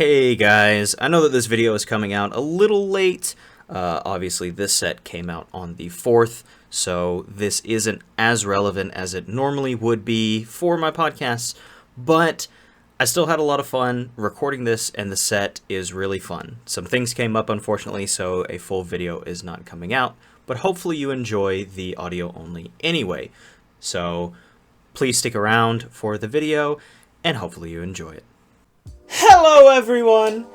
Hey guys, I know that this video is coming out a little late. Obviously this set came out on the 4th, so this isn't as relevant as it normally would be for my podcasts, but I still had a lot of fun recording this, and the set is really fun. Some things came up, unfortunately, so a full video is not coming out, but hopefully you enjoy the audio only anyway. So please stick around for the video, and hopefully you enjoy it. Hello everyone,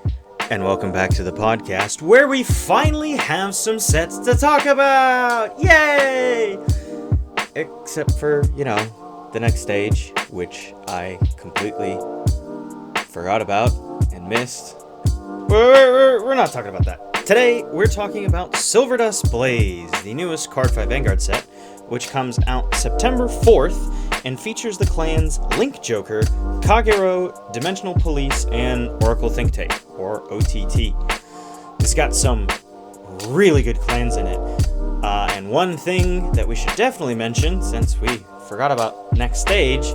and welcome back to the podcast where we finally have some sets to talk about! Yay! Except for, the next stage, which I completely forgot about and missed. We're not talking about that. Today, we're talking about Siilverdust Blaze, the newest Cardfight Vanguard set, which comes out September 4th and features the clans Link Joker, Kagero, Dimensional Police, and Oracle Think Tank, or OTT. It's got some really good clans in it. And one thing that we should definitely mention, since we forgot about next stage,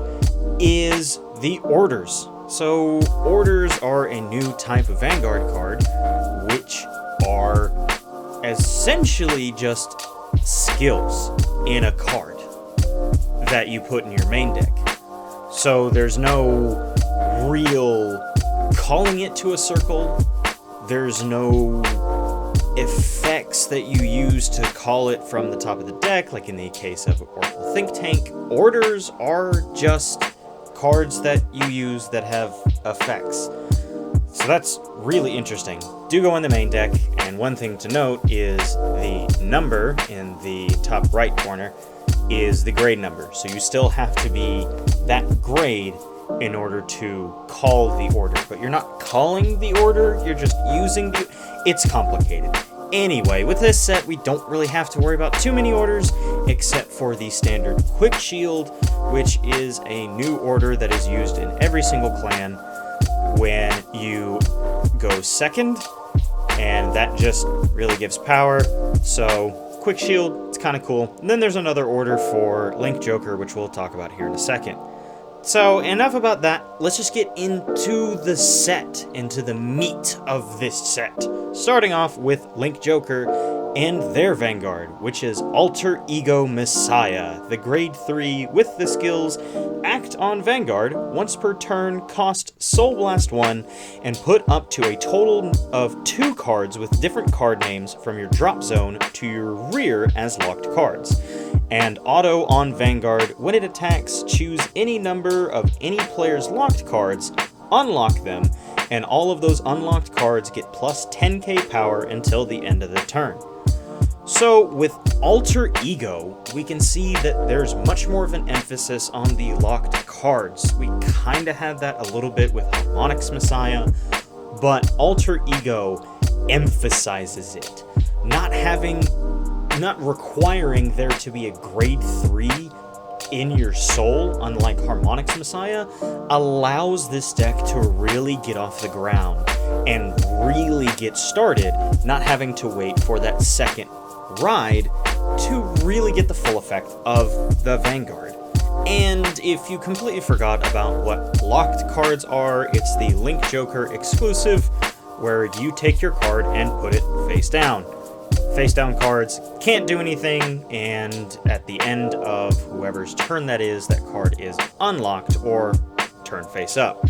is the orders. So, orders are a new type of Vanguard card, which are essentially just skills in a card that you put in your main deck. So there's no real calling it to a circle. There's no effects that you use to call it from the top of the deck, like in the case of Oracle Think Tank. Orders are just cards that you use that have effects. So that's really interesting. Do go in the main deck, and one thing to note is the number in the top right corner is the grade number. So you still have to be that grade in order to call the order. But you're not calling the order, you're just using the... It's complicated. Anyway, with this set, we don't really have to worry about too many orders, except for the standard Quick Shield, which is a new order that is used in every single clan when you go second, and that just really gives power. So Quick Shield, it's kind of cool. And then there's another order for Link Joker, which we'll talk about here in a second. So enough about that. Let's just get into the set, into the meat of this set. Starting off with Link Joker and their Vanguard, which is Alter Ego Messiah, the grade 3 with the skills Act on Vanguard, once per turn, cost Soul Blast 1, and put up to a total of 2 cards with different card names from your drop zone to your rear as locked cards. And auto on Vanguard, when it attacks, choose any number of any player's locked cards, unlock them, and all of those unlocked cards get plus 10k power until the end of the turn. So with Alter Ego, we can see that there's much more of an emphasis on the locked cards. We kind of had that a little bit with Harmonix Messiah, but Alter Ego emphasizes it. Not requiring there to be a grade 3 in your soul, unlike Harmonix Messiah, allows this deck to really get off the ground and really get started, not having to wait for that second ride to really get the full effect of the Vanguard. And if you completely forgot about what locked cards are, it's the Link Joker exclusive, where you take your card and put it face down. Face down cards can't do anything, and at the end of whoever's turn that is, that card is unlocked or turned face up.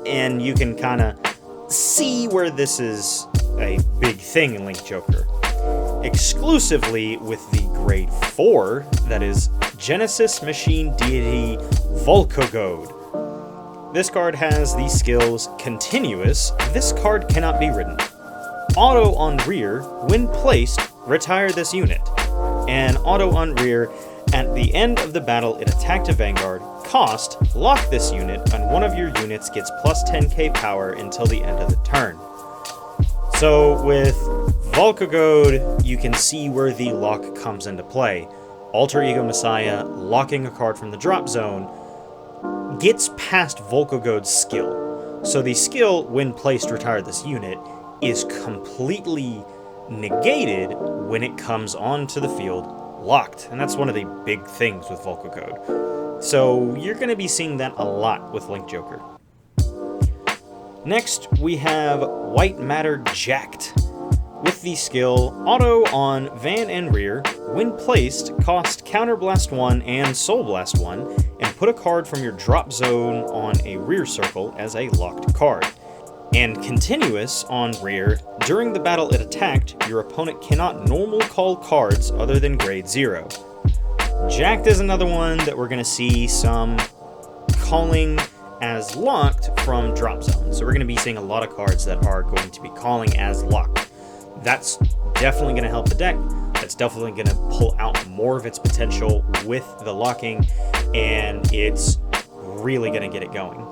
And you can kind of see where this is a big thing in Link Joker. Exclusively with the grade 4, that is Genesis Machine Deity Volkogode. This card has the skills Continuous. This card cannot be ridden. Auto on rear, when placed, retire this unit. And auto on rear, at the end of the battle it attacked a Vanguard, cost, lock this unit, and one of your units gets plus 10k power until the end of the turn. So with Volkogode, you can see where the lock comes into play. Alter Ego Messiah, locking a card from the drop zone, gets past Volkogode's skill. So the skill, when placed, retire this unit, is completely negated when it comes onto the field locked. And that's one of the big things with Volkogode. So you're going to be seeing that a lot with Link Joker. Next, we have White Matter Jacked. With the skill Auto on Van and Rear, when placed, cost Counterblast 1 and Soul Blast 1, and put a card from your drop zone on a rear circle as a locked card. And Continuous on Rear, during the battle it attacked, your opponent cannot normal call cards other than grade 0. Jacked is another one that we're going to see some calling as locked from drop zone. So we're going to be seeing a lot of cards that are going to be calling as locked. That's definitely going to help the deck. That's definitely going to pull out more of its potential with the locking, and it's really going to get it going.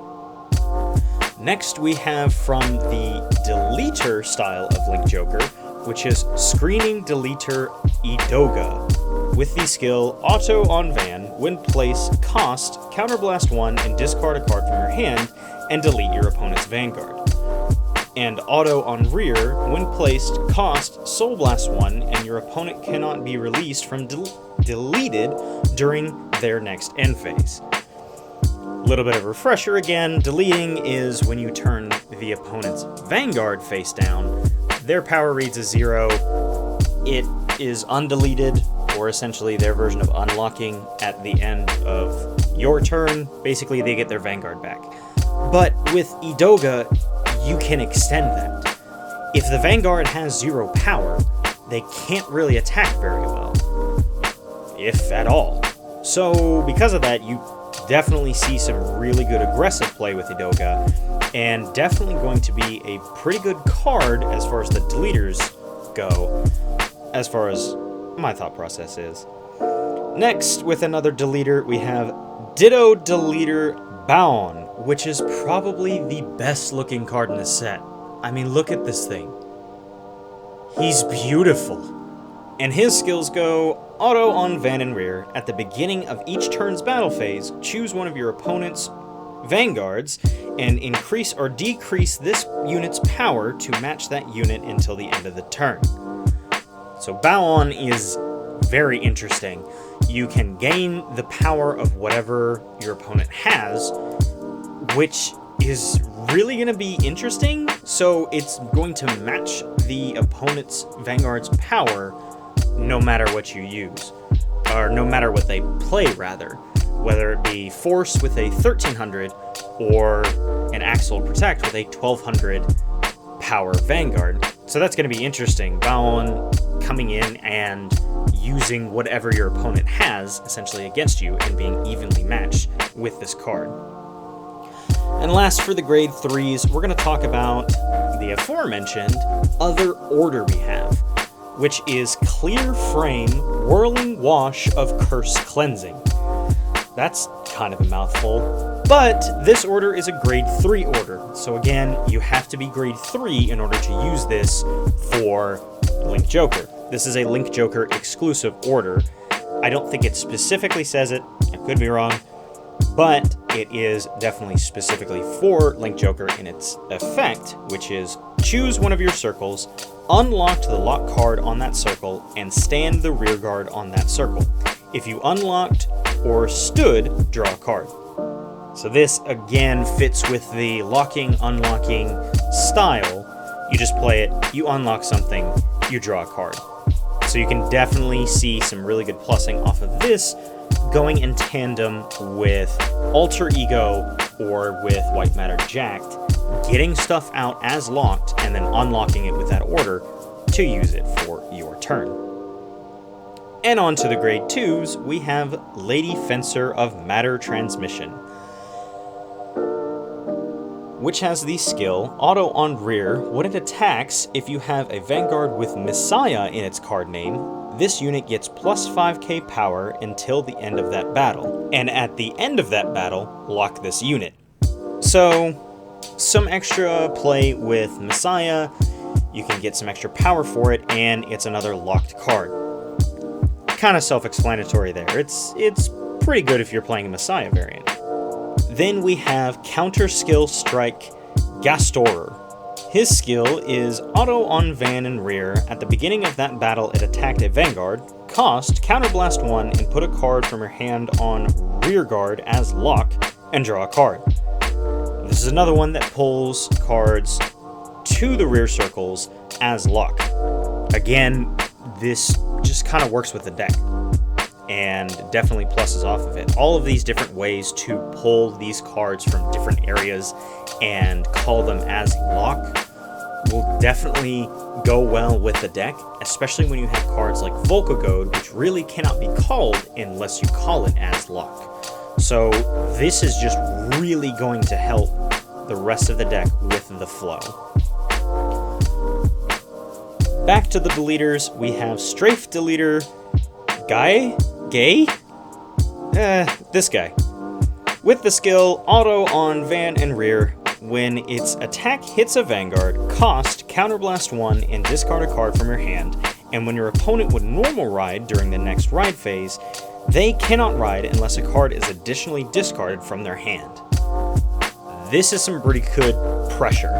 Next, we have from the Deleter style of Link Joker, which is Screening Deleter Idoga. With the skill Auto on Van, when placed, cost Counterblast 1 and discard a card from your hand and delete your opponent's Vanguard. And Auto on Rear, when placed, cost Soul Blast 1 and your opponent cannot be released from deleted during their next end phase. Little bit of refresher again, deleting is when you turn the opponent's Vanguard face down, their power reads as 0, it is undeleted, or essentially their version of unlocking at the end of your turn. Basically, they get their Vanguard back. But with Idoga, you can extend that. If the Vanguard has 0 power, they can't really attack very well, if at all. So because of that, you definitely see some really good aggressive play with Idoga, and definitely going to be a pretty good card as far as the deleters go, as far as my thought process is. Next, with another deleter, we have Ditto Deleter Baon, which is probably the best looking card in this set. I mean, look at this thing. He's beautiful. And his skills go Auto on Van and Rear. At the beginning of each turn's battle phase, choose one of your opponent's Vanguards and increase or decrease this unit's power to match that unit until the end of the turn. So Baon is very interesting. You can gain the power of whatever your opponent has, which is really going to be interesting. So it's going to match the opponent's Vanguard's power no matter what you use, or no matter what they play, rather. Whether it be Force with a 1300 or an Axel Protect with a 1200 power Vanguard. So that's going to be interesting. Baon coming in and using whatever your opponent has essentially against you and being evenly matched with this card. And last, for the grade 3s, we're going to talk about the aforementioned other order we have, which is Clear Frame Whirling Wash of Curse Cleansing. That's kind of a mouthful, but this order is a grade 3 order. So again, you have to be grade 3 in order to use this for Link Joker. This is a Link Joker exclusive order. I don't think it specifically says it, I could be wrong, but it is definitely specifically for Link Joker in its effect, which is choose one of your circles, unlock the lock card on that circle, and stand the rear guard on that circle. If you unlocked or stood, draw a card. So this again fits with the locking, unlocking style. You just play it, you unlock something, you draw a card. So you can definitely see some really good plussing off of this, going in tandem with Alter Ego or with White Matter Jacked, getting stuff out as locked and then unlocking it with that order to use it for your turn. And on to the grade 2s, we have Lady Fencer of Matter Transmission, which has the skill Auto on Rear. When it attacks, if you have a Vanguard with Messiah in its card name, this unit gets plus 5k power until the end of that battle. And at the end of that battle, lock this unit. So, some extra play with Messiah, you can get some extra power for it, and it's another locked card. Kind of self-explanatory there. It's pretty good if you're playing a Messiah variant. Then we have Counter Skill Strike Gastorer. His skill is Auto on Van and Rear. At the beginning of that battle, it attacked a Vanguard. Cost Counterblast 1 and put a card from your hand on Rear Guard as lock and draw a card. This is another one that pulls cards to the rear circles as luck. Again, this just kind of works with the deck and definitely pluses off of it. All of these different ways to pull these cards from different areas and call them as lock will definitely go well with the deck, especially when you have cards like Volcagode, which really cannot be called unless you call it as lock. So this is just really going to help the rest of the deck with the flow. Back to the deleters, we have Strafe Deleter this guy. With the skill Auto on Van and Rear, when its attack hits a Vanguard, cost Counterblast 1 and discard a card from your hand, and when your opponent would normal ride during the next ride phase, they cannot ride unless a card is additionally discarded from their hand. This is some pretty good pressure.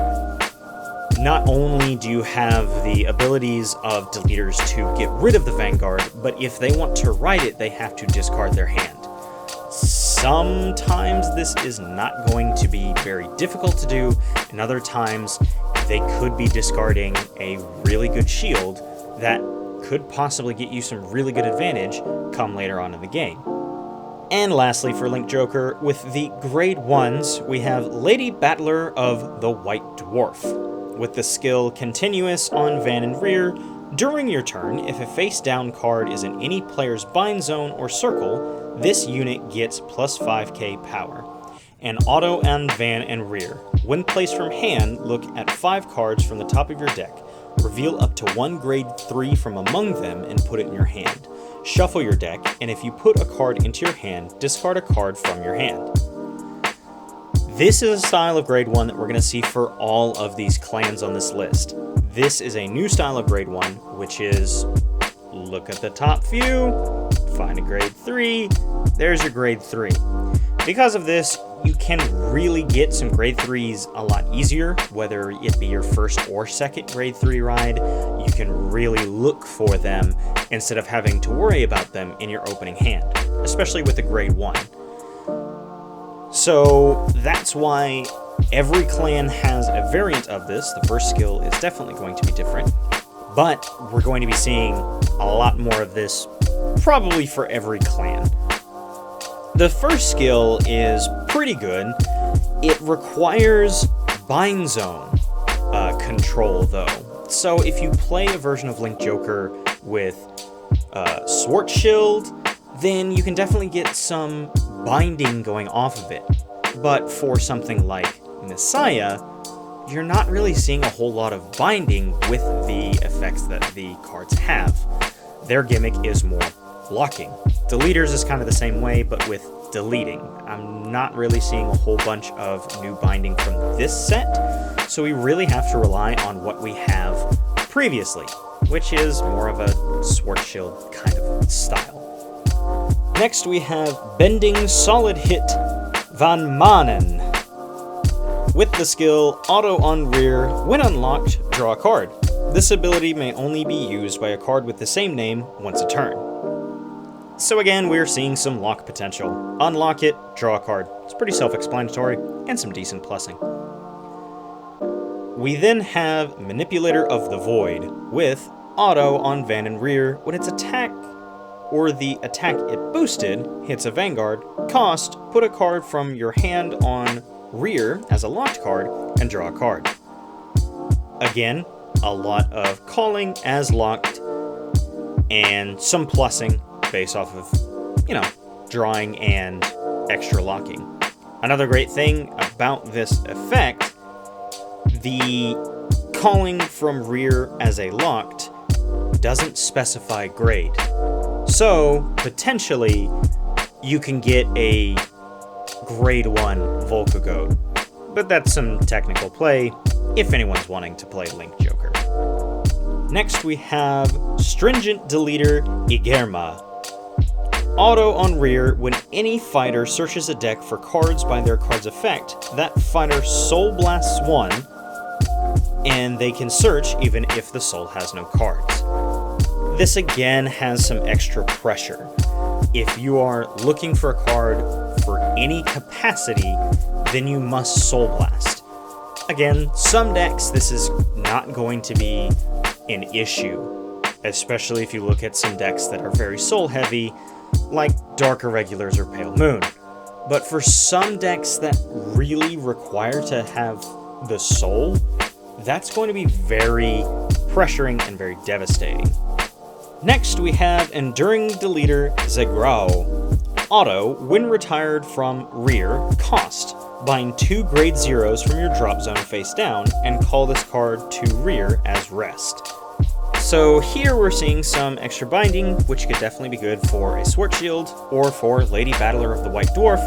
Not only do you have the abilities of deleters to get rid of the Vanguard, but if they want to ride it, they have to discard their hand. Sometimes this is not going to be very difficult to do, and other times they could be discarding a really good shield that could possibly get you some really good advantage come later on in the game. And lastly, for Link Joker, with the grade 1s, we have Lady Battler of the White Dwarf. With the skill Continuous on Van and Rear, during your turn, if a face-down card is in any player's bind zone or circle, this unit gets plus 5k power. And Auto on Van and Rear. When placed from hand, look at 5 cards from the top of your deck. Reveal up to 1 grade 3 from among them and put it in your hand. Shuffle your deck, and if you put a card into your hand, discard a card from your hand. This is a style of grade 1 that we're going to see for all of these clans on this list. This is a new style of grade 1, which is look at the top few, find a grade 3, there's your grade 3. Because of this, you can really get some grade 3s a lot easier, whether it be your first or second grade 3 ride. You can really look for them instead of having to worry about them in your opening hand, especially with the grade 1. So that's why every clan has a variant of this. The first skill is definitely going to be different, but we're going to be seeing a lot more of this probably for every clan. The first skill is pretty good. It requires bind zone control though. So if you play a version of Link Joker with Swart Shield, then you can definitely get some binding going off of it. But for something like Messiah, you're not really seeing a whole lot of binding with the effects that the cards have. Their gimmick is more blocking. Deleters is kind of the same way, but with deleting. I'm not really seeing a whole bunch of new binding from this set, so we really have to rely on what we have previously, which is more of a Swart Shield kind of style. Next we have Bending Solid Hit Van Manen. With the skill Auto on Rear, when unlocked, draw a card. This ability may only be used by a card with the same name once a turn. So again, we're seeing some lock potential. Unlock it, draw a card. It's pretty self-explanatory, and some decent plussing. We then have Manipulator of the Void, with Auto on Van and Rear when its attack or the attack it boosted hits a Vanguard, cost, put a card from your hand on Rear as a locked card, and draw a card. Again, a lot of calling as locked, and some plussing based off of, drawing and extra locking. Another great thing about this effect, the calling from Rear as a locked doesn't specify grade. So, potentially, you can get a grade 1 Volcagode. But that's some technical play, if anyone's wanting to play Link Joker. Next we have Stringent Deleter Igerma. Auto on Rear, when any fighter searches a deck for cards by their card's effect, that fighter Soul Blasts 1, and they can search even if the soul has no cards. This again has some extra pressure. If you are looking for a card for any capacity, then you must Soul Blast. Again, some decks this is not going to be an issue, especially if you look at some decks that are very soul heavy, like Dark Irregulars or Pale Moon. But for some decks that really require to have the soul, that's going to be very pressuring and very devastating. Next, we have Enduring Deleter Zegrao. Auto, when retired from rear, cost. Bind 2 grade 0s from your drop zone face down, and call this card to rear as rest. So here we're seeing some extra binding, which could definitely be good for a Sword Shield, or for Lady Battler of the White Dwarf,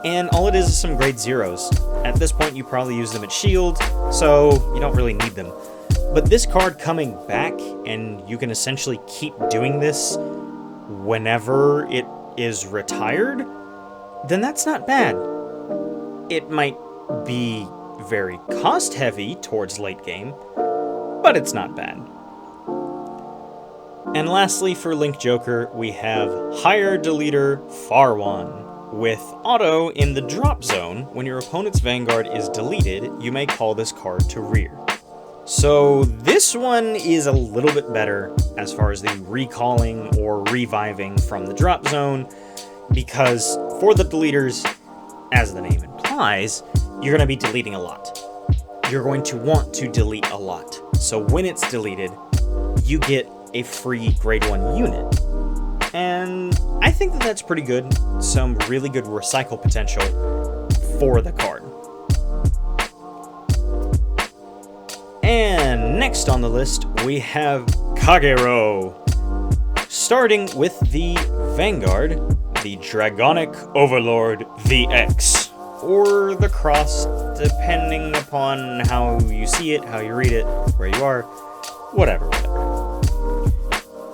and all it is some grade 0s. At this point you probably use them at shield, so you don't really need them. But this card coming back, and you can essentially keep doing this whenever it is retired, then that's not bad. It might be very cost heavy towards late game, but it's not bad. And lastly, for Link Joker, we have Higher Deleter Farwan. With auto in the drop zone, when your opponent's Vanguard is deleted, you may call this card to rear. So this one is a little bit better as far as the recalling or reviving from the drop zone, because for the deleters, as the name implies, you're going to be deleting a lot. You're going to want to delete a lot. So when it's deleted, you get a free grade 1 unit. And I think that that's pretty good. Some really good recycle potential for the card. And next on the list, we have Kagero. Starting with the Vanguard, the Dragonic Overlord VX, or the Cross, depending upon how you see it, how you read it, where you are, whatever.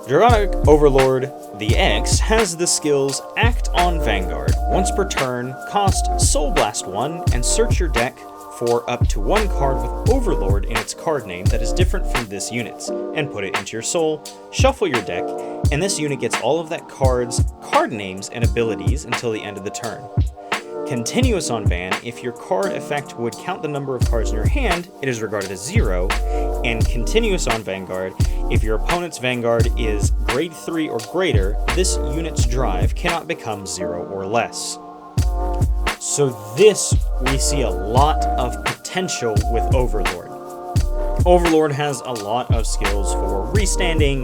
Dragonic Overlord the X has the skills Act on Vanguard. Once per turn, cost Soul Blast 1 and search your deck for up to 1 card with Overlord in its card name that is different from this unit's, and put it into your soul, shuffle your deck, and this unit gets all of that card's card names and abilities until the end of the turn. Continuous on Van, if your card effect would count the number of cards in your hand, it is regarded as 0, and continuous on Vanguard, if your opponent's Vanguard is grade 3 or greater, this unit's drive cannot become 0 or less. So this, we see a lot of potential with Overlord. Overlord has a lot of skills for restanding,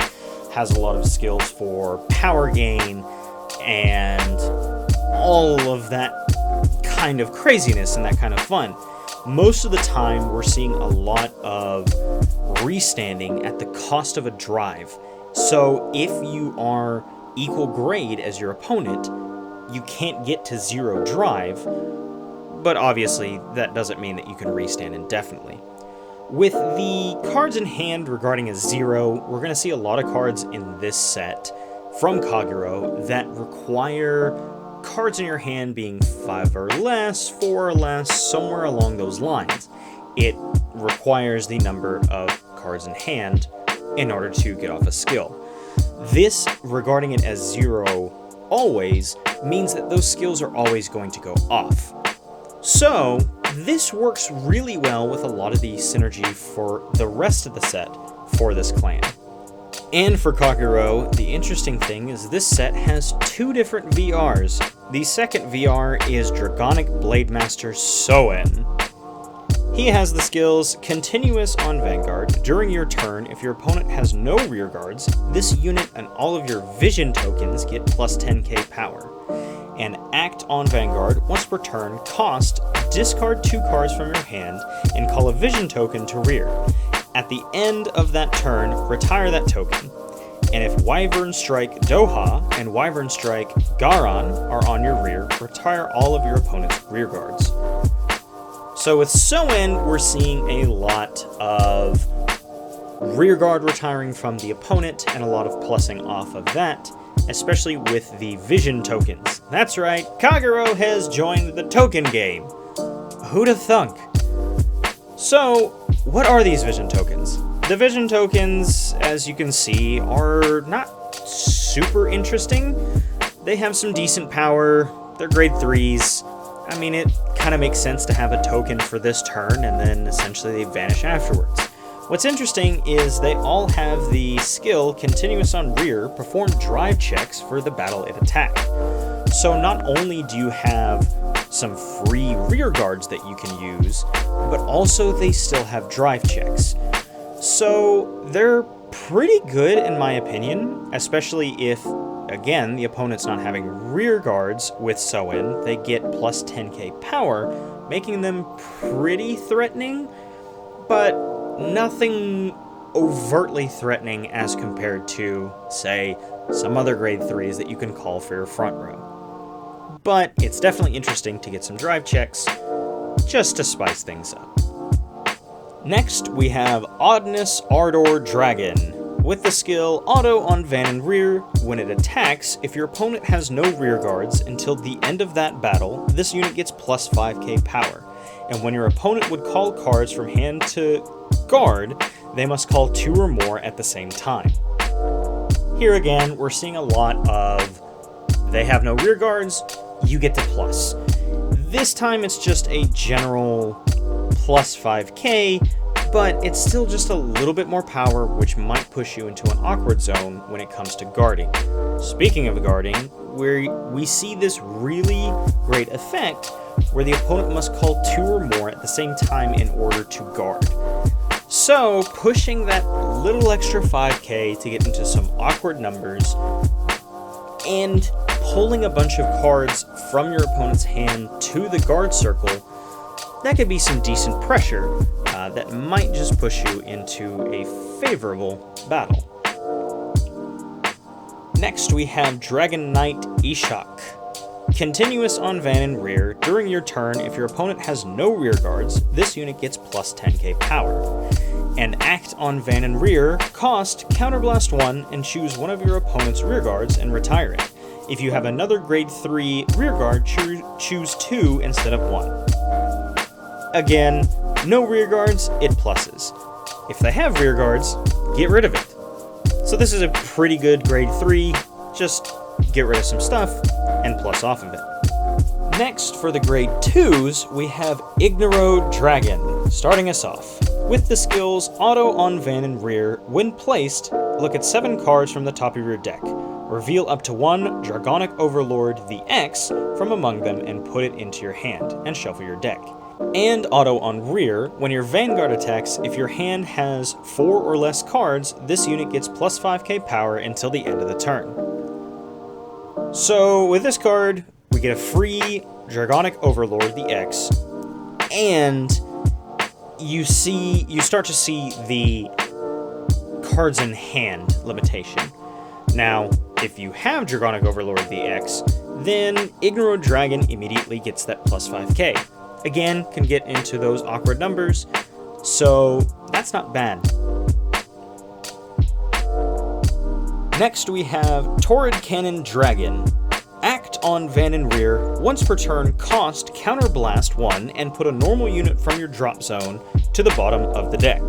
has a lot of skills for power gain, and all of that kind of craziness and that kind of fun. Most of the time, we're seeing a lot of restanding at the cost of a drive. So if you are equal grade as your opponent, you can't get to 0 drive, but obviously that doesn't mean that you can restand indefinitely. With the cards in hand regarding a 0, we're going to see a lot of cards in this set from Kagero that require cards in your hand being 5 or less, 4 or less, somewhere along those lines. It requires the number of cards in hand in order to get off a skill. This, regarding it as 0 always, means that those skills are always going to go off. So, this works really well with a lot of the synergy for the rest of the set for this clan. And for Kagero, the interesting thing is this set has 2 different VRs. The second VR is Dragonic Blademaster Soen. He has the skills Continuous on Vanguard. During your turn, if your opponent has no rear guards, this unit and all of your vision tokens get plus 10k power. And Act on Vanguard, once per turn, cost, discard 2 cards from your hand and call a vision token to rear. At the end of that turn, retire that token. And if Wyvern Strike Doha and Wyvern Strike Garan are on your rear, retire all of your opponent's rear guards. So with Soen, we're seeing a lot of rear guard retiring from the opponent and a lot of plussing off of that, especially with the vision tokens. That's right, Kagero has joined the token game. Who'da thunk? So, what are these vision tokens? The vision tokens, as you can see, are not super interesting. They have some decent power. They're grade 3s. I mean, it kind of makes sense to have a token for this turn, and then essentially they vanish afterwards. What's interesting is they all have the skill Continuous on Rear, perform drive checks for the battle it attacked. So not only do you have some free rear guards that you can use, but also they still have drive checks. So they're pretty good in my opinion, especially if, again, the opponent's not having rear guards with Soin. They get plus 10k power, making them pretty threatening, but nothing overtly threatening as compared to, say, some other grade 3s that you can call for your front row. But it's definitely interesting to get some drive checks, just to spice things up. Next, we have Oddness Ardor Dragon. With the skill Auto on Van and Rear, when it attacks, if your opponent has no rear guards until the end of that battle, this unit gets plus 5k power. And when your opponent would call cards from hand to guard, they must call 2 or more at the same time. Here again, we're seeing a lot of they have no rear guards, you get the plus. This time it's just a general plus 5k, but it's still just a little bit more power, which might push you into an awkward zone when it comes to guarding. Speaking of guarding, we see this really great effect where the opponent must call 2 or more at the same time in order to guard. So, pushing that little extra 5k to get into some awkward numbers, and pulling a bunch of cards from your opponent's hand to the guard circle, that could be some decent pressure that might just push you into a favorable battle. Next, we have Dragon Knight Ishak. Continuous on Van and Rear. During your turn, if your opponent has no rear guards, this unit gets plus 10k power. And Act on Van and Rear, cost Counterblast 1 and choose one of your opponent's rear guards and retire it. If you have another grade 3 rear guard, choose 2 instead of 1. Again, no rear guards, it pluses. If they have rear guards, get rid of it. So this is a pretty good grade 3, just get rid of some stuff and plus off of it. Next, for the grade 2s, we have Ignoro Dragon, starting us off. With the skills Auto on Van and Rear, when placed, look at 7 cards from the top of your deck. Reveal up to 1 Dragonic Overlord the X from among them and put it into your hand, and shuffle your deck. And Auto on Rear, when your Vanguard attacks, if your hand has 4 or less cards, this unit gets plus 5k power until the end of the turn. So with this card, we get a free Dragonic Overlord the X, and you start to see the cards in hand limitation. Now, if you have Dragonic Overlord the X, then Ignoro Dragon immediately gets that plus 5k. Again, can get into those awkward numbers, so that's not bad. Next we have Taurid Cannon Dragon. Act on Van and Rear, once per turn cost Counterblast 1 and put a normal unit from your drop zone to the bottom of the deck.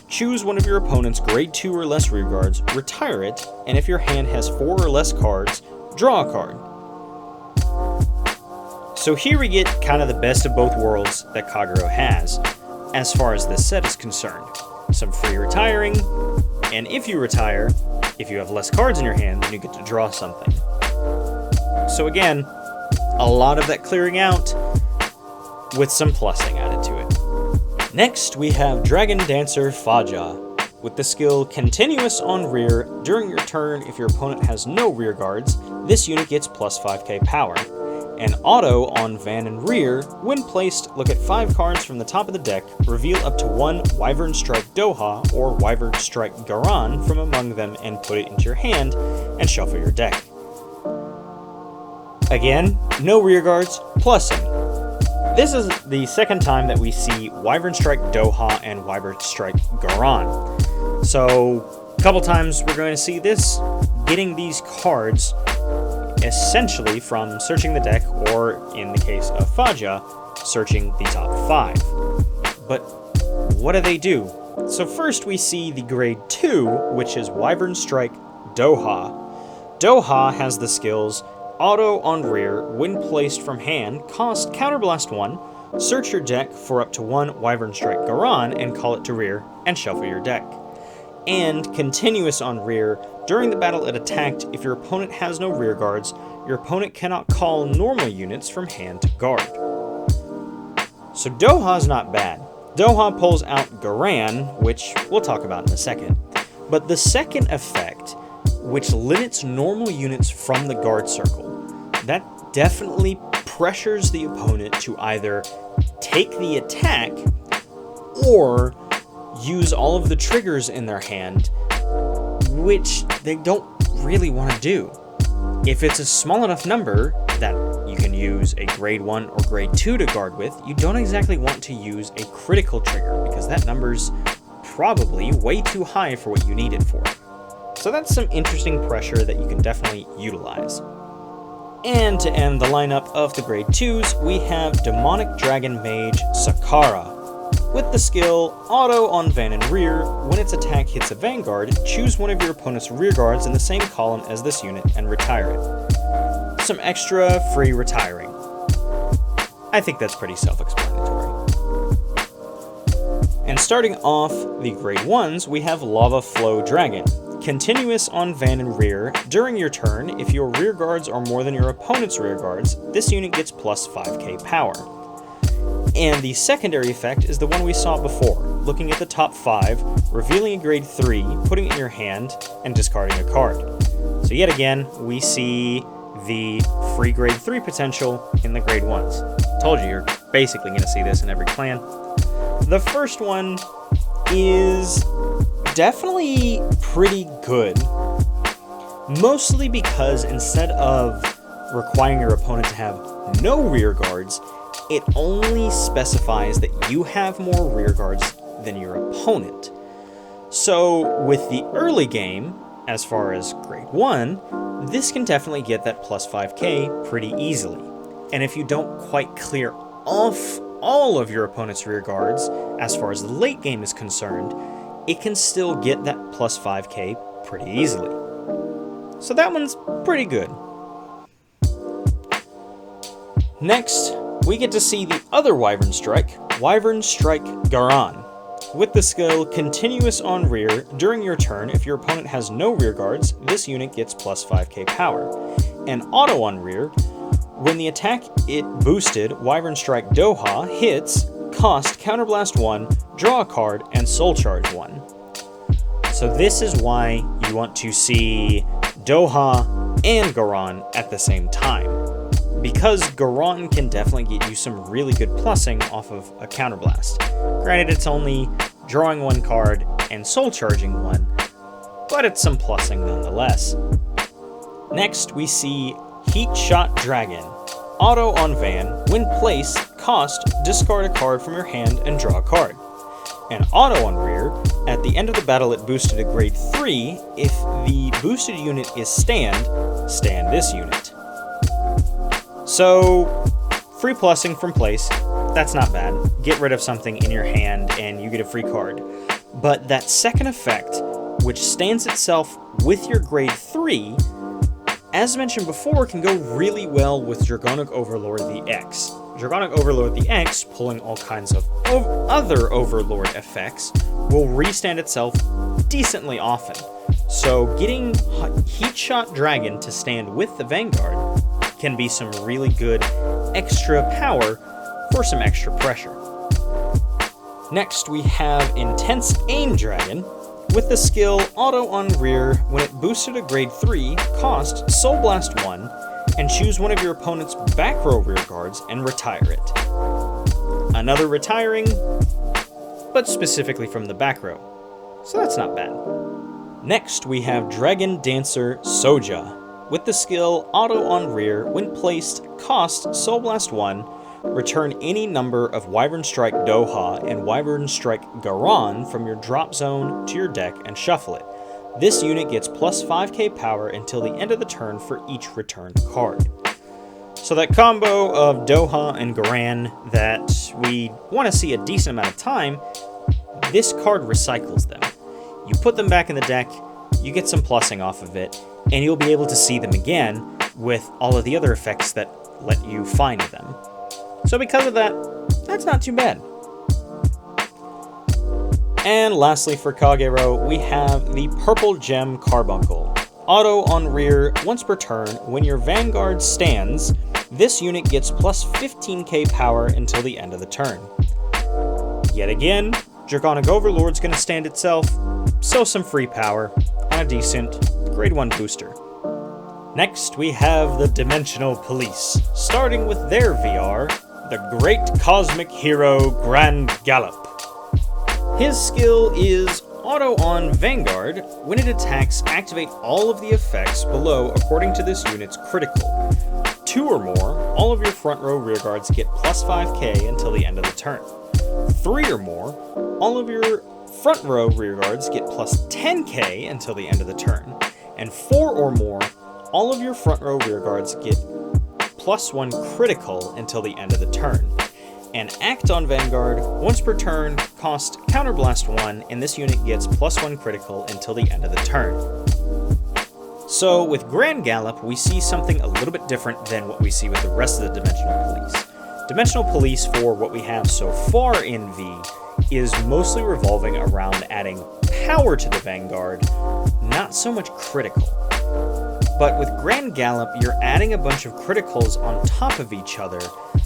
Choose one of your opponent's grade 2 or less rear guards, retire it, and if your hand has 4 or less cards, draw a card. So here we get kind of the best of both worlds that Kagero has, as far as this set is concerned. Some free retiring, and if you retire, if you have less cards in your hand, then you get to draw something. So again, a lot of that clearing out, with some plussing added to it. Next, we have Dragon Dancer Faja. With the skill Continuous on Rear, during your turn, if your opponent has no rear guards, this unit gets plus 5k power. And Auto on Van and Rear, when placed, look at 5 cards from the top of the deck, reveal up to 1 Wyvern Strike Doha or Wyvern Strike Garan from among them and put it into your hand, and shuffle your deck. Again, no rear guards, plussing. This is the second time that we see Wyvern Strike Doha and Wyvern Strike Garan. So, a couple times we're going to see this, getting these cards essentially from searching the deck, or in the case of Faja, searching the top 5. But what do they do? So first we see the grade 2, which is Wyvern Strike Doha. Doha has the skills Auto on rear, when placed from hand, cost Counterblast 1, search your deck for up to 1 Wyvern Strike Garon and call it to rear, and shuffle your deck. And Continuous on rear, during the battle it attacked, if your opponent has no rear guards, your opponent cannot call normal units from hand to guard. So Doha's not bad. Doha pulls out Garan, which we'll talk about in a second. But the second effect, which limits normal units from the guard circle, that definitely pressures the opponent to either take the attack or use all of the triggers in their hand, which they don't really want to do. If it's a small enough number that you can use a grade 1 or grade 2 to guard with, you don't exactly want to use a critical trigger because that number's probably way too high for what you need it for. So that's some interesting pressure that you can definitely utilize. And to end the lineup of the grade 2s, we have Demonic Dragon Mage Sakara. With the skill Auto on Van and Rear, when its attack hits a Vanguard, choose one of your opponent's rear guards in the same column as this unit and retire it. Some extra free retiring. I think that's pretty self-explanatory. And starting off the grade 1s, we have Lava Flow Dragon. Continuous on Van and Rear, during your turn, if your rear guards are more than your opponent's rear guards, this unit gets plus 5k power. And the secondary effect is the one we saw before, looking at the top 5, revealing a grade 3, putting it in your hand, and discarding a card. So yet again, we see the free grade 3 potential in the grade 1s. Told you, you're basically going to see this in every clan. The first one is definitely pretty good, mostly because instead of requiring your opponent to have no rear guards, it only specifies that you have more rear guards than your opponent. So with the early game, as far as grade 1, this can definitely get that plus 5k pretty easily. And if you don't quite clear off all of your opponent's rear guards, as far as the late game is concerned, it can still get that plus 5k pretty easily. So that one's pretty good. Next, we get to see the other Wyvern Strike, Wyvern Strike Garon. With the skill Continuous on Rear, during your turn, if your opponent has no rear guards, this unit gets plus 5k power. And Auto on Rear, when the attack it boosted, Wyvern Strike Doha, hits, cost Counterblast 1, draw a card, and Soul Charge 1. So this is why you want to see Doha and Garon at the same time. Because Garon can definitely get you some really good plussing off of a Counterblast. Granted, it's only drawing 1 card and soul charging 1, but it's some plussing nonetheless. Next, we see Heat Shot Dragon. Auto on Van, when placed, cost, discard a card from your hand and draw a card. And Auto on Rear, at the end of the battle it boosted a grade 3, if the boosted unit is stand this unit. So, free plussing from place, that's not bad. Get rid of something in your hand and you get a free card. But that second effect, which stands itself with your grade 3, as mentioned before, can go really well with Dragonic Overlord the X. Dragonic Overlord the X, pulling all kinds of other Overlord effects, will restand itself decently often. So getting Heat Shot Dragon to stand with the Vanguard can be some really good extra power for some extra pressure. Next, we have Intense Aim Dragon. With the skill Auto on Rear, when it boosted a grade 3, cost Soul Blast 1, and choose one of your opponent's back row rear guards and retire it. Another retiring, but specifically from the back row, so that's not bad. Next, we have Dragon Dancer Soja. With the skill Auto on Rear, when placed, cost Soul Blast 1, return any number of Wyvern Strike Doha and Wyvern Strike Garon from your drop zone to your deck and shuffle it. This unit gets plus 5k power until the end of the turn for each returned card. So that combo of Doha and Garan that we want to see a decent amount of time, this card recycles them. You put them back in the deck, you get some plussing off of it, and you'll be able to see them again with all of the other effects that let you find them. So because of that, that's not too bad. And lastly for Cog Arrow, we have the Purple Gem Carbuncle. Auto on rear once per turn. When your Vanguard stands, this unit gets plus 15k power until the end of the turn. Yet again, Draconic Overlord's gonna stand itself, so some free power, and a decent grade 1 booster. Next, we have the Dimensional Police, starting with their VR, the Great Cosmic Hero Grand Gallop. His skill is Auto on Vanguard. When it attacks, activate all of the effects below according to this unit's critical. 2 or more, all of your front row rearguards get plus 5k until the end of the turn. 3 or more, all of your front row rearguards get plus 10k until the end of the turn. And 4 or more, all of your front row rearguards get plus 1 critical until the end of the turn. And act on Vanguard, once per turn, cost Counterblast 1, and this unit gets plus 1 critical until the end of the turn. So with Grand Gallop, we see something a little bit different than what we see with the rest of the Dimensional Police. Dimensional Police, for what we have so far in V, is mostly revolving around adding power to the Vanguard, not so much critical. But with Grand Gallop, you're adding a bunch of criticals on top of each other,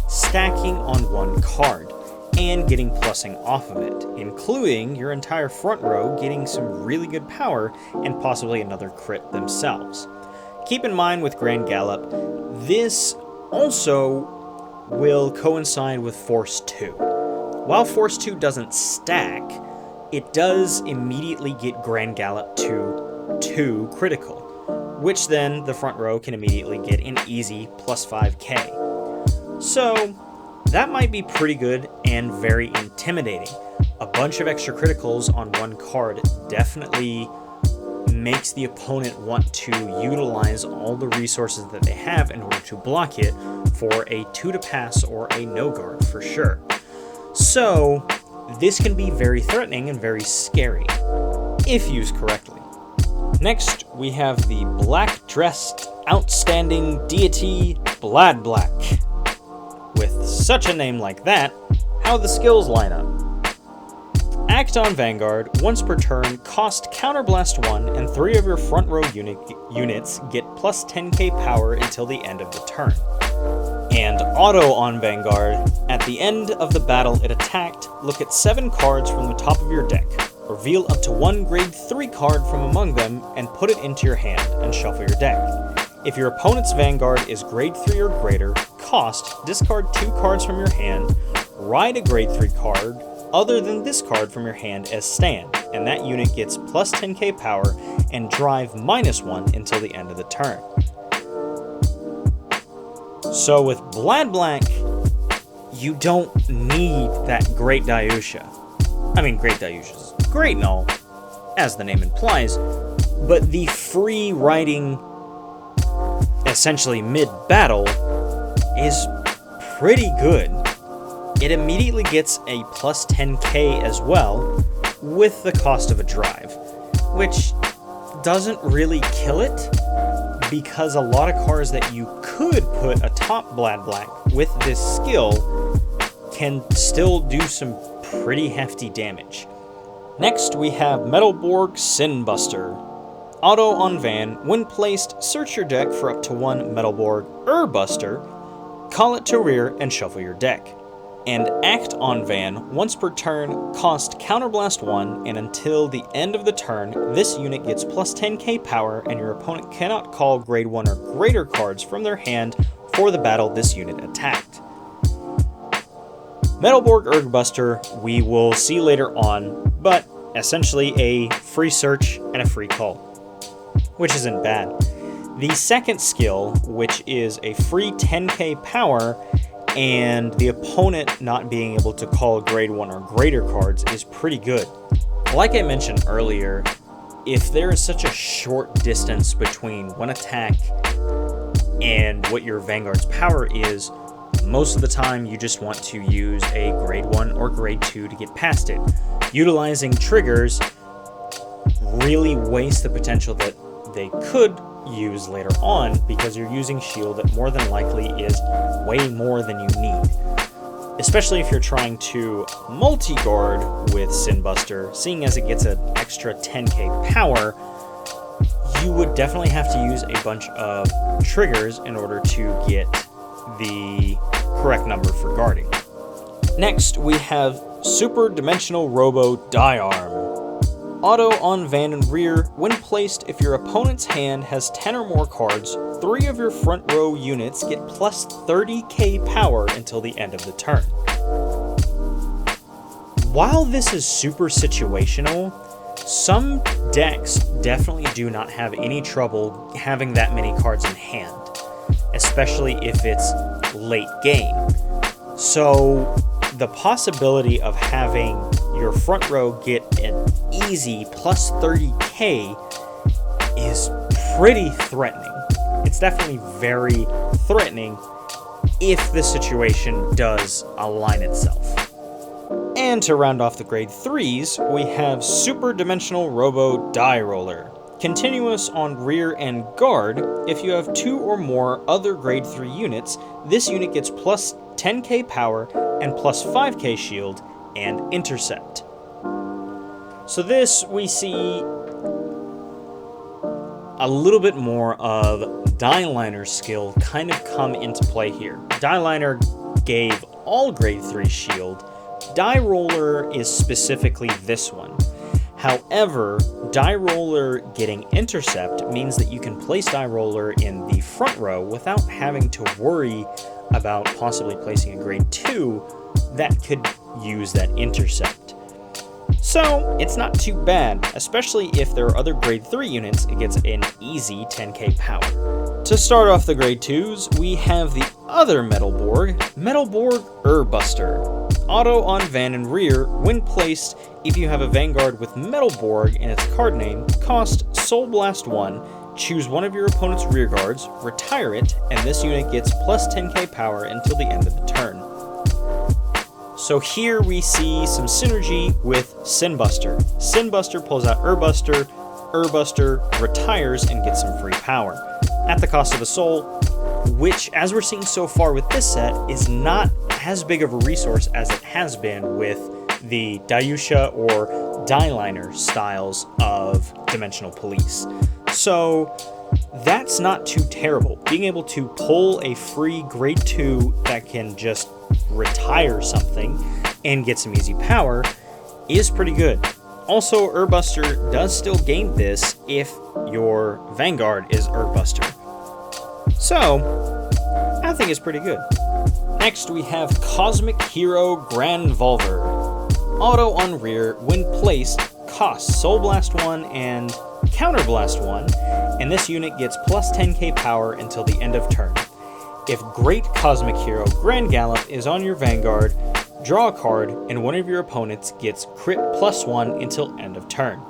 stacking on one card, and getting plussing off of it, including your entire front row getting some really good power and possibly another crit themselves. Keep in mind with Grand Gallop, this also will coincide with Force 2. While Force 2 doesn't stack, it does immediately get Grand Gallop to 2 critical, which then the front row can immediately get an easy plus 5k. So that might be pretty good and very intimidating. A bunch of extra criticals on one card definitely makes the opponent want to utilize all the resources that they have in order to block it for a 2 to pass or a no guard for sure. So this can be very threatening and very scary, if used correctly. Next, we have the black-dressed, outstanding deity, Blad Black. With such a name like that, how the skills line up. Act on Vanguard, once per turn, cost Counterblast 1, and 3 of your front row units get plus 10k power until the end of the turn. And auto on Vanguard, at the end of the battle it attacked, look at 7 cards from the top of your deck. Reveal up to 1 grade 3 card from among them and put it into your hand and shuffle your deck. If your opponent's Vanguard is grade 3 or greater, cost, discard 2 cards from your hand, ride a grade 3 card other than this card from your hand as stand, and that unit gets plus 10k power and drive -1 until the end of the turn. So with Blad Black, you don't need that Great Dayusha. I mean, Great Dayusha's great and all, as the name implies, but the free riding, essentially mid-battle, is pretty good. It immediately gets a plus 10k as well, with the cost of a drive, which doesn't really kill it, because a lot of cards that you could put atop Blad Black with this skill can still do some pretty hefty damage. Next, we have Metalborg Sinbuster. Auto on Van, when placed, search your deck for up to 1 Metalborg Buster, call it to rear, and shuffle your deck. And act on Van, once per turn, cost Counterblast 1, and until the end of the turn, this unit gets plus 10k power, and your opponent cannot call grade 1 or greater cards from their hand for the battle this unit attacked. Metalborg Buster we will see later on, but essentially a free search and a free call, which isn't bad. The second skill, which is a free 10k power, and the opponent not being able to call grade 1 or greater cards, is pretty good. Like I mentioned earlier, if there is such a short distance between one attack and what your Vanguard's power is, most of the time you just want to use a grade 1 or grade 2 to get past it. Utilizing triggers really wastes the potential that they could use later on, because you're using shield that more than likely is way more than you need. Especially if you're trying to multi-guard with Sinbuster, seeing as it gets an extra 10k power, you would definitely have to use a bunch of triggers in order to get the correct number for guarding. Next, we have Super Dimensional Robo Die Arm. Auto on van and rear. When placed, if your opponent's hand has 10 or more cards, 3 of your front row units get plus 30k power until the end of the turn. While this is super situational, some decks definitely do not have any trouble having that many cards in hand, especially if it's late game. So the possibility of having your front row get an easy plus 30k is pretty threatening. It's definitely very threatening if the situation does align itself. And to round off the grade 3s, we have Super Dimensional Robo Die Roller. Continuous on rear and guard. If you have 2 or more other grade 3 units, this unit gets plus 10k power and plus 5k shield and intercept. So this, we see a little bit more of Die Liner's skill kind of come into play here. Die Liner gave all grade 3 shield. Die Roller is specifically this one. However, Die Roller getting intercept means that you can place Die Roller in the front row without having to worry about possibly placing a grade 2 that could use that intercept. So, it's not too bad, especially if there are other grade 3 units, it gets an easy 10k power. To start off the grade 2s, we have the other Metalborg, Urbuster. Auto on van and rear. When placed, if you have a Vanguard with Metalborg in its card name, cost Soul Blast 1, choose one of your opponent's rear guards, retire it, and this unit gets plus 10k power until the end of the turn. So here we see some synergy with Sinbuster. Sinbuster pulls out Urbuster, Urbuster retires and gets some free power, at the cost of a soul, which, as we're seeing so far with this set, is not as big of a resource as it has been with the Dayusha or Die Liner styles of Dimensional Police. So that's not too terrible. Being able to pull a free grade 2 that can just retire something and get some easy power is pretty good. Also, Urbuster does still gain this if your Vanguard is Urbuster. So, I think it's pretty good. Next, we have Cosmic Hero Grand Volver. Auto on rear. When placed, costs Soul Blast 1 and Counter Blast 1, and this unit gets plus 10k power until the end of turn. If Great Cosmic Hero Grand Gallop is on your Vanguard, draw a card, and one of your opponents gets crit plus 1 until end of turn.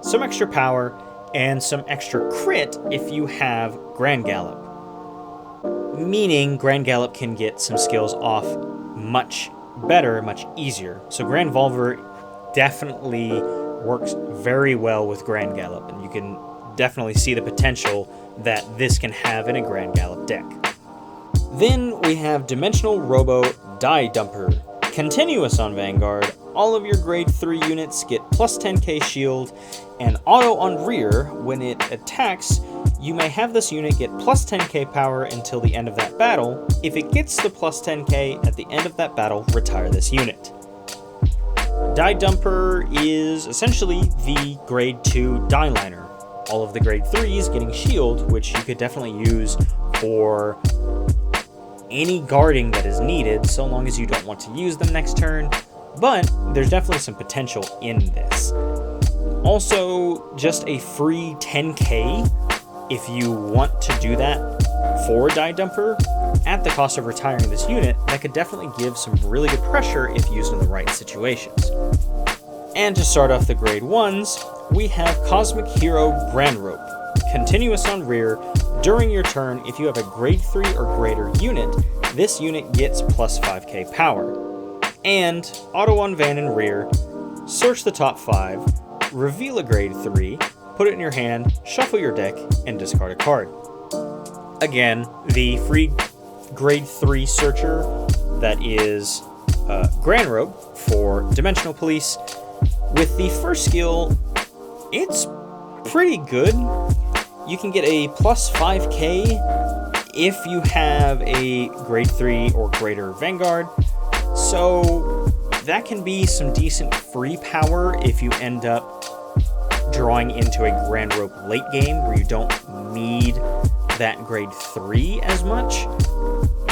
Some extra power, and some extra crit if you have Grand Gallop. Meaning Grand Gallop can get some skills off much better, much easier. So Grand Volver definitely works very well with Grand Gallop, and you can definitely see the potential that this can have in a Grand Gallop deck. Then we have Dimensional Robo Die Dumper. Continuous on Vanguard, all of your grade 3 units get plus 10k shield, and auto on rear. When it attacks, you may have this unit get plus 10k power until the end of that battle. If it gets the plus 10k at the end of that battle, retire this unit. Die Dumper is essentially the grade 2 Die Liner. All of the grade 3s getting shield, which you could definitely use for any guarding that is needed, so long as you don't want to use them next turn, but there's definitely some potential in this. Also, just a free 10k if you want to do that for Die Dumper at the cost of retiring this unit. That could definitely give some really good pressure if used in the right situations. And to start off the grade 1s, we have Cosmic Hero Grand Rope. Continuous on rear. During your turn, if you have a grade 3 or greater unit, this unit gets plus 5k power. And auto on van and rear. Search the top 5. Reveal a grade 3. put it in your hand, shuffle your deck, and discard a card. Again, the free grade 3 searcher that is Grand Robe for Dimensional Police. With the first skill, it's pretty good. You can get a plus 5k if you have a grade 3 or greater Vanguard. So that can be some decent free power if you end up drawing into a Grand Rope late game where you don't need that grade 3 as much.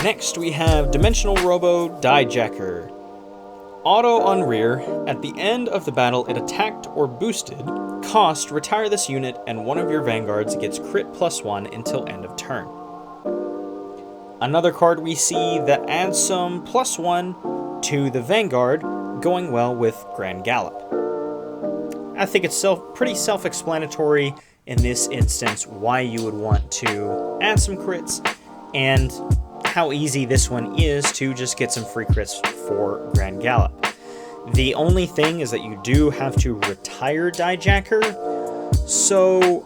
Next we have Dimensional Robo Diejacker. Auto on rear, at the end of the battle it attacked or boosted, cost, retire this unit and one of your Vanguards gets crit +1 until end of turn. Another card we see that adds some +1 to the Vanguard, going well with Grand Gallop. I think it's pretty self-explanatory in this instance why you would want to add some crits, and how easy this one is to just get some free crits for Grand Gallop. The only thing is that you do have to retire Diejacker, so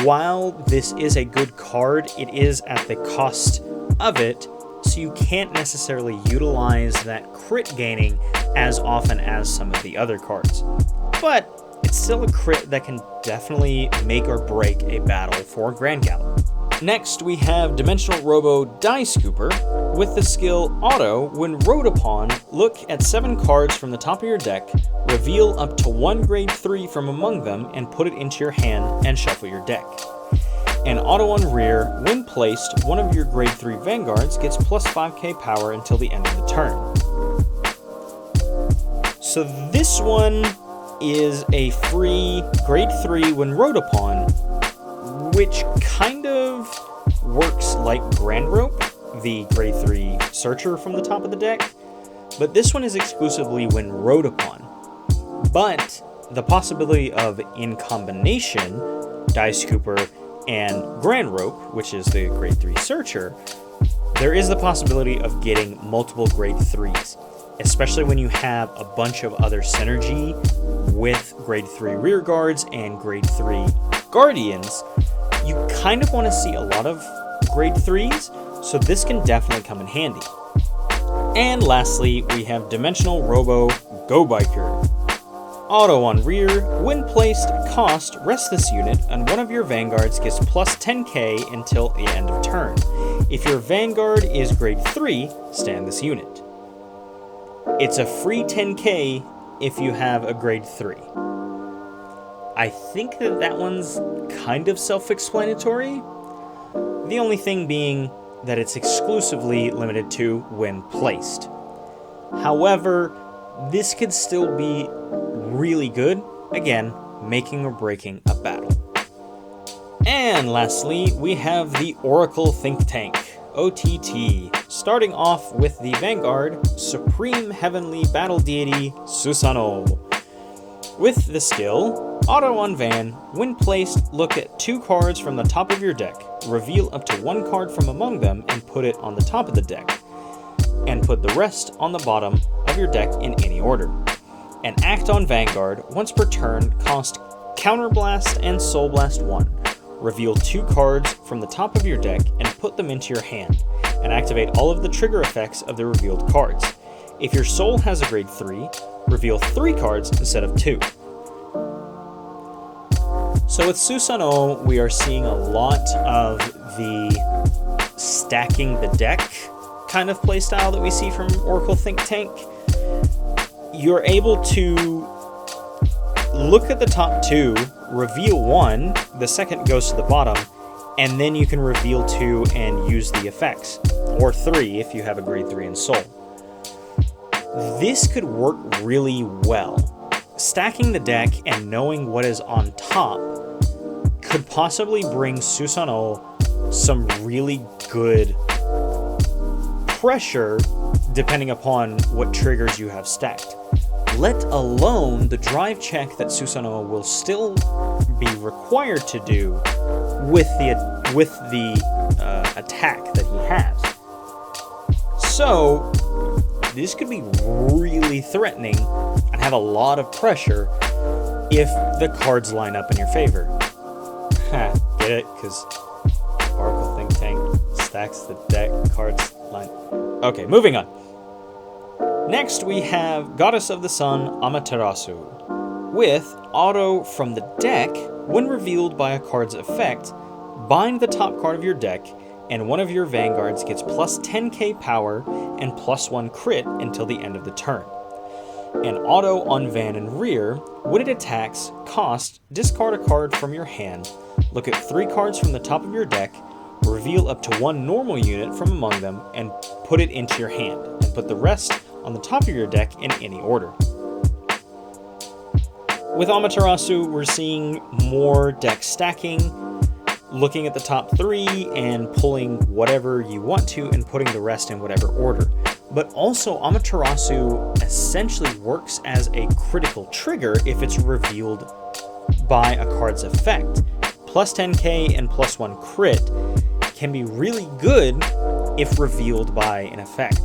while this is a good card, it is at the cost of it, so you can't necessarily utilize that crit gaining as often as some of the other cards. But it's still a crit that can definitely make or break a battle for Grand Gallop. Next, we have Dimensional Robo Die Scooper. With the skill Auto, when rode upon, look at 7 cards from the top of your deck, reveal up to 1 grade 3 from among them, and put it into your hand and shuffle your deck. And Auto on rear, when placed, one of your grade 3 Vanguards gets plus 5k power until the end of the turn. So this one is a free grade 3 when rode upon, which kind of works like Grand Rope, the grade 3 searcher from the top of the deck, but this one is exclusively when rode upon. But the possibility of, in combination, Die Scooper and Grand Rope, which is the grade 3 searcher, there is the possibility of getting multiple grade 3s, especially when you have a bunch of other synergy with grade 3 rear guards and grade 3 guardians. You kind of want to see a lot of grade 3s, so this can definitely come in handy. And lastly, we have Dimensional Robo Go Biker. Auto on rear, when placed, cost, rest this unit, and one of your Vanguards gets plus 10k until the end of turn. If your Vanguard is grade 3, stand this unit. It's a free 10k if you have a grade 3. I think that one's kind of self-explanatory. The only thing being that it's exclusively limited to when placed. However, this could still be really good, again, making or breaking a battle. And lastly, we have the Oracle Think Tank, OTT, starting off with the Vanguard, Supreme Heavenly Battle Deity, Susanoo. With the skill, Auto on Van, when placed, look at 2 cards from the top of your deck, reveal up to 1 card from among them and put it on the top of the deck, and put the rest on the bottom of your deck in any order. And act on Vanguard, once per turn, cost Counterblast and Soul Blast 1. Reveal 2 cards from the top of your deck and put them into your hand, and activate all of the trigger effects of the revealed cards. If your soul has a grade 3, reveal 3 cards instead of 2. So with Susanoo, we are seeing a lot of the stacking the deck kind of playstyle that we see from Oracle Think Tank. You're able to look at the top 2, reveal 1, the second goes to the bottom, and then you can reveal 2 and use the effects, or 3 if you have a grade 3 in soul. This could work really well. Stacking the deck and knowing what is on top could possibly bring Susanoo some really good pressure depending upon what triggers you have stacked. Let alone the drive check that Susanoo will still be required to do with the attack that he has. So this could be really threatening and have a lot of pressure if the cards line up in your favor. Ha, get it? Because Oracle Think Tank stacks the deck, cards line. Okay, moving on. Next we have Goddess of the Sun, Amaterasu, with auto from the deck. When revealed by a card's effect, bind the top card of your deck, and one of your Vanguards gets plus 10k power and plus 1 crit until the end of the turn. And auto on Van and Rear, when it attacks, cost, discard a card from your hand, look at 3 cards from the top of your deck, reveal up to 1 normal unit from among them, and put it into your hand, and put the rest on the top of your deck in any order. With Amaterasu, we're seeing more deck stacking, looking at the top 3 and pulling whatever you want to and putting the rest in whatever order. But also, Amaterasu essentially works as a critical trigger if it's revealed by a card's effect. Plus 10k and plus 1 crit can be really good if revealed by an effect.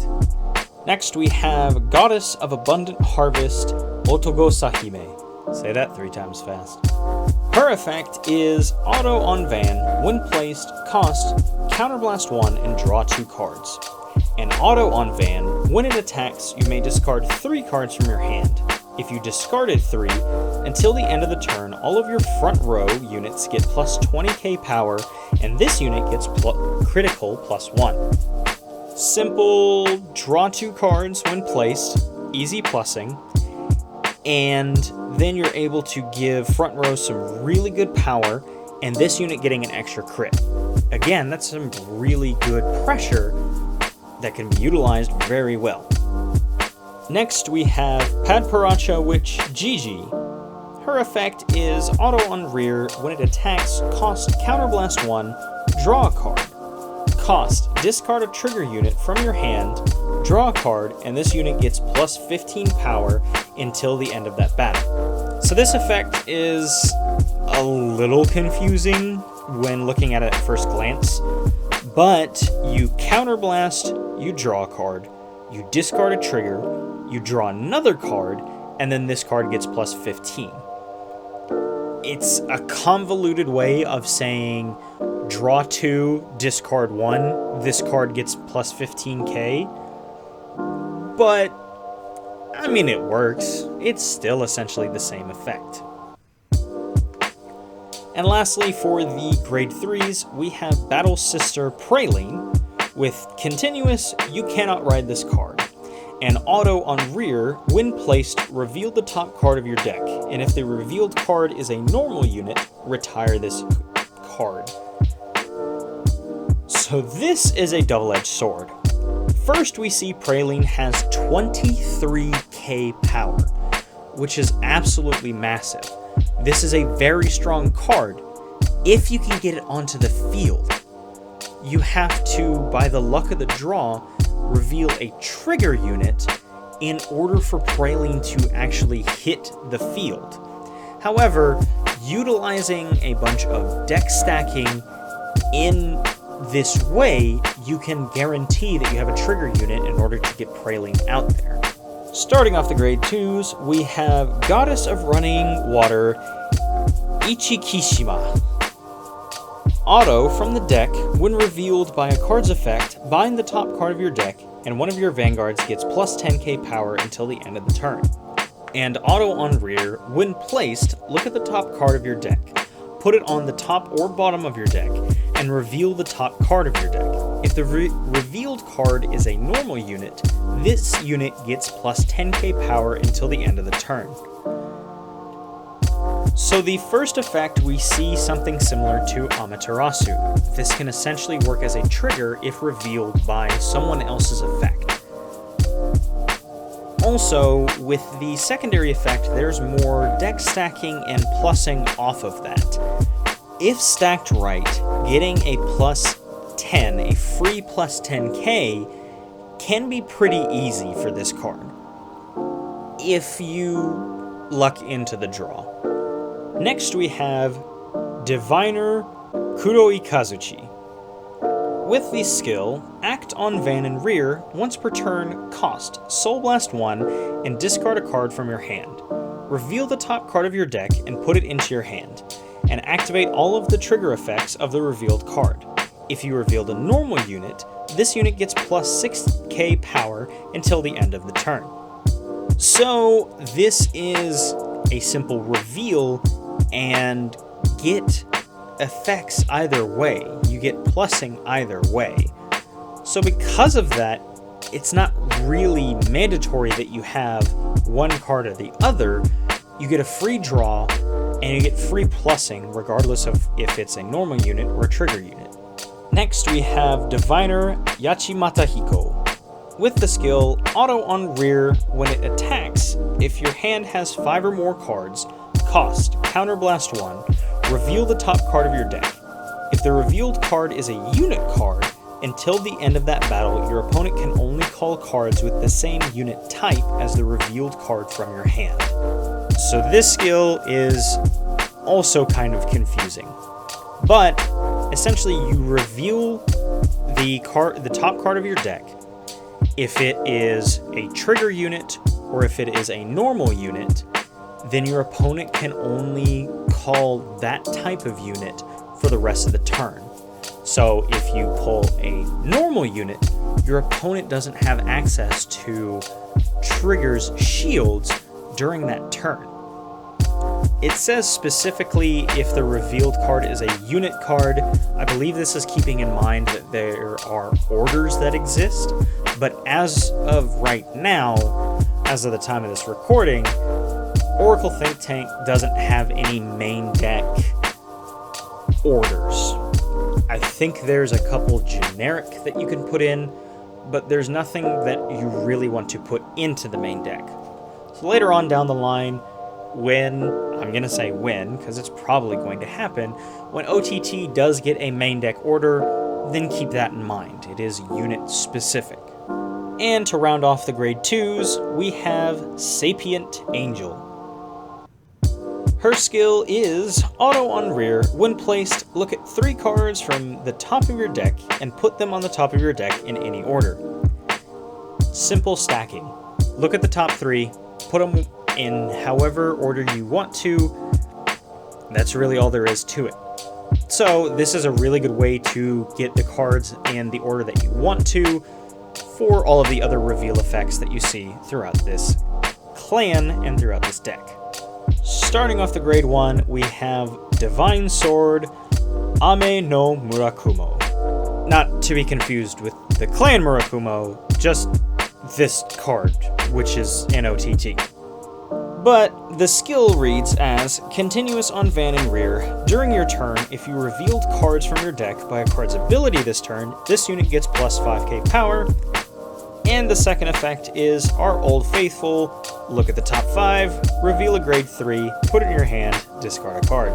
Next we have Goddess of Abundant Harvest, Otogo Sahime. Say that 3 times fast. Her effect is auto on Van. When placed, cost, counterblast 1 and draw 2 cards. And auto on Van, when it attacks, you may discard 3 cards from your hand. If you discarded 3, until the end of the turn, all of your front row units get plus 20k power, and this unit gets critical plus 1. Simple, draw 2 cards when placed, easy plussing, and then you're able to give front row some really good power, and this unit getting an extra crit. Again, that's some really good pressure that can be utilized very well. Next we have Padparacha Witch Gigi. Her effect is auto on Rear. When it attacks, cost counterblast 1, draw a card. Cost, discard a trigger unit from your hand, draw a card, and this unit gets plus 15 power until the end of that battle. So this effect is a little confusing when looking at it at first glance, but you counterblast, you draw a card, you discard a trigger, you draw another card, and then this card gets plus 15. It's a convoluted way of saying draw 2, discard 1, this card gets plus 15k, but I mean it works. It's still essentially the same effect. And lastly, for the grade 3s, we have Battle Sister Praline. With continuous, you cannot ride this card. And auto on Rear, when placed, reveal the top card of your deck. And if the revealed card is a normal unit, retire this card. So this is a double-edged sword. First, we see Praline has 23k power, which is absolutely massive. This is a very strong card if you can get it onto the field. You have to, by the luck of the draw, reveal a trigger unit in order for Praline to actually hit the field. However, utilizing a bunch of deck stacking in this way, you can guarantee that you have a trigger unit in order to get Praline out there. Starting off the grade 2s, we have Goddess of Running Water, Ichikishima. Auto from the deck, when revealed by a card's effect, bind the top card of your deck, and one of your Vanguards gets plus 10k power until the end of the turn. And auto on Rear, when placed, look at the top card of your deck, put it on the top or bottom of your deck, and reveal the top card of your deck. If the revealed card is a normal unit, this unit gets plus 10k power until the end of the turn. So the first effect, we see something similar to Amaterasu. This can essentially work as a trigger if revealed by someone else's effect. Also, with the secondary effect, there's more deck stacking and plussing off of that. If stacked right, getting a plus 10, a free plus 10k, can be pretty easy for this card, if you luck into the draw. Next we have Diviner Kuroi Kazuchi. With the skill, act on Van and Rear, once per turn, cost, Soul Blast 1, and discard a card from your hand. reveal the top card of your deck and put it into your hand, and activate all of the trigger effects of the revealed card. If you revealed a normal unit, this unit gets plus 6k power until the end of the turn. So this is a simple reveal and get effects either way. You get plussing either way. So because of that, it's not really mandatory that you have one card or the other. You get a free draw and you get free plussing regardless of if it's a normal unit or a trigger unit. Next we have Diviner Yachimata Hiko. With the skill Auto on Rear, when it attacks, if your hand has 5 or more cards, cost Counterblast 1, reveal the top card of your deck. If the revealed card is a unit card, until the end of that battle, your opponent can only call cards with the same unit type as the revealed card from your hand. So this skill is also kind of confusing. But essentially you reveal the top card of your deck. If it is a trigger unit or if it is a normal unit, then your opponent can only call that type of unit for the rest of the turn. So if you pull a normal unit, your opponent doesn't have access to triggers shields during that turn. It says specifically if the revealed card is a unit card. I believe this is keeping in mind that there are orders that exist, but as of right now, as of the time of this recording, Oracle Think Tank doesn't have any main deck orders. I think there's a couple generic that you can put in, but there's nothing that you really want to put into the main deck. So later on down the line, when, I'm going to say when, because it's probably going to happen, when OTT does get a main deck order, then keep that in mind. It is unit specific. And to round off the grade 2s, we have Sapient Angel. Her skill is Auto on Rear. When placed, look at 3 cards from the top of your deck and put them on the top of your deck in any order. Simple stacking. Look at the top 3, put them in however order you want to. That's really all there is to it. So this is a really good way to get the cards in the order that you want to for all of the other reveal effects that you see throughout this clan and throughout this deck. Starting off the grade 1, we have Divine Sword Ame no Murakumo. Not to be confused with the clan Murakumo, just this card, which is an OTT. But the skill reads as continuous on Van and Rear. During your turn, if you revealed cards from your deck by a card's ability this turn, this unit gets plus 5k power. And the second effect is our Old Faithful. Look at the top 5, reveal a grade 3, put it in your hand, discard a card.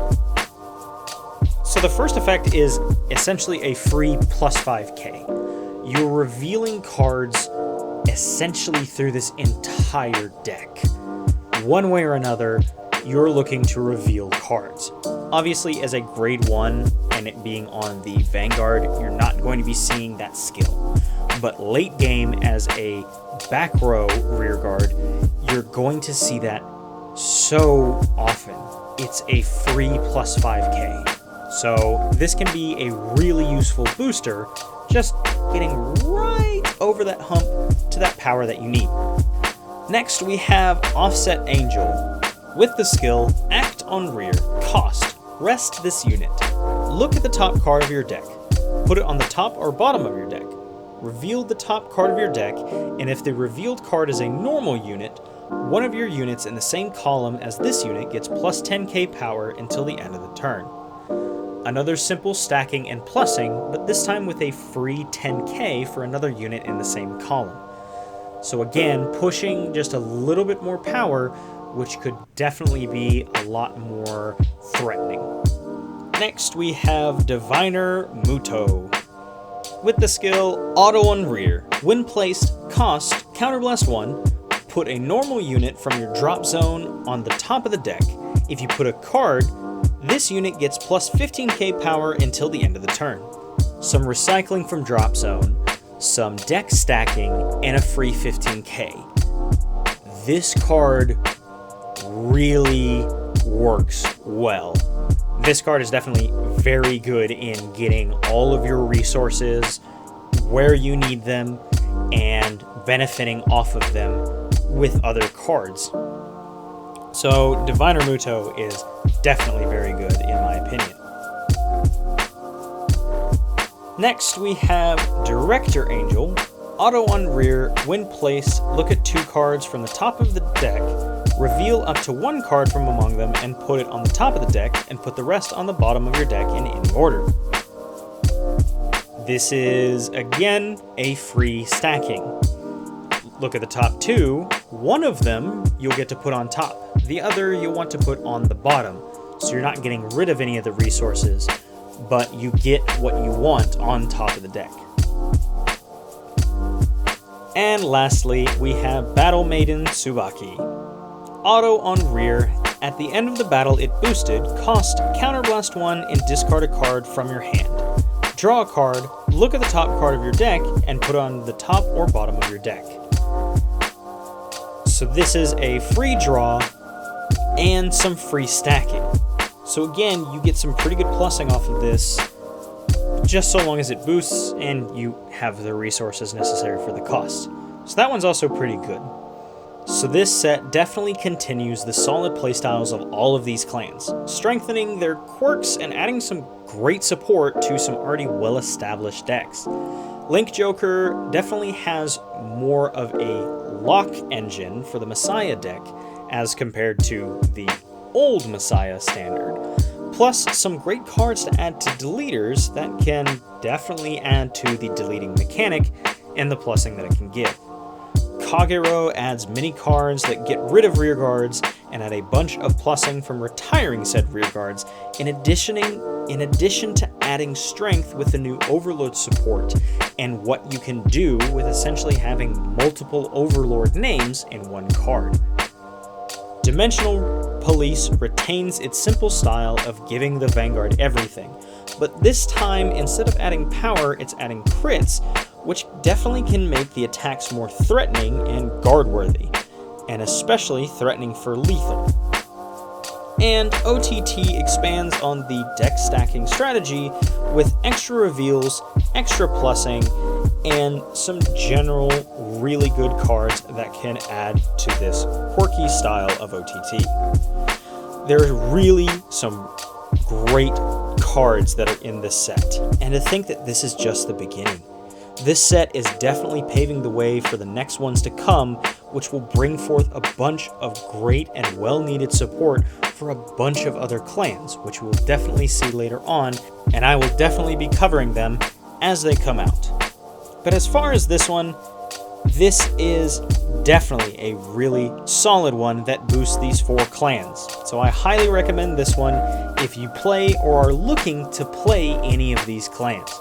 So the first effect is essentially a free plus 5k. You're revealing cards essentially through this entire deck. One way or another, you're looking to reveal cards. Obviously, as a grade 1 and it being on the Vanguard, you're not going to be seeing that skill. But late game as a back row rear guard, you're going to see that so often. It's a free plus 5k. So this can be a really useful booster, just getting right over that hump to that power that you need. Next, we have Offset Angel. With the skill, Act on Rear, cost, rest this unit. Look at the top card of your deck. Put it on the top or bottom of your deck. Reveal the top card of your deck, and if the revealed card is a normal unit, one of your units in the same column as this unit gets plus 10k power until the end of the turn. Another simple stacking and plussing, but this time with a free 10k for another unit in the same column. So again, pushing just a little bit more power, which could definitely be a lot more threatening. Next, we have Diviner Muto. With the skill Auto on Rear, when placed, cost Counterblast 1, put a normal unit from your drop zone on the top of the deck. If you put a card, this unit gets plus 15k power until the end of the turn. Some recycling from drop zone, some deck stacking, and a free 15k. This card really works well. This card is definitely very good in getting all of your resources where you need them and benefiting off of them with other cards. So Diviner Muto is definitely very good in my opinion. Next we have Director Angel. Auto on rear, when placed, look at 2 cards from the top of the deck, reveal up to 1 card from among them and put it on the top of the deck and put the rest on the bottom of your deck in any order. This is, again, a free stacking. Look at the top 2, one of them you'll get to put on top, the other you'll want to put on the bottom, so you're not getting rid of any of the resources, but you get what you want on top of the deck. And lastly, we have Battle Maiden Suvaki. Auto on rear, at the end of the battle it boosted, cost Counterblast 1 and discard a card from your hand. Draw a card, look at the top card of your deck, and put it on the top or bottom of your deck. So this is a free draw and some free stacking. So again, you get some pretty good plussing off of this, just so long as it boosts and you have the resources necessary for the cost. So that one's also pretty good. So this set definitely continues the solid playstyles of all of these clans, strengthening their quirks and adding some great support to some already well-established decks. Link Joker definitely has more of a lock engine for the Messiah deck as compared to the old Messiah standard. Plus some great cards to add to deleters that can definitely add to the deleting mechanic and the plussing that it can give. Kagero adds many cards that get rid of rear guards and add a bunch of plussing from retiring said rear guards, in addition to adding strength with the new Overlord support and what you can do with essentially having multiple Overlord names in one card. Dimensional Police retains its simple style of giving the Vanguard everything, but this time, instead of adding power, it's adding crits, which definitely can make the attacks more threatening and guard-worthy, and especially threatening for lethal. And OTT expands on the deck stacking strategy with extra reveals, extra plussing, and some general really good cards that can add to this quirky style of OTT. There's really some great cards that are in this set, and to think that this is just the beginning. This set is definitely paving the way for the next ones to come, which will bring forth a bunch of great and well-needed support for a bunch of other clans, which we'll definitely see later on, and I will definitely be covering them as they come out. But as far as this one, this is definitely a really solid one that boosts these 4 clans. So I highly recommend this one if you play or are looking to play any of these clans.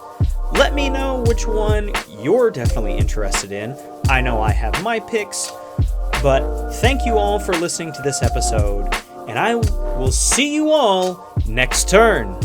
Let me know which one you're definitely interested in. I know I have my picks, but thank you all for listening to this episode, and I will see you all next turn.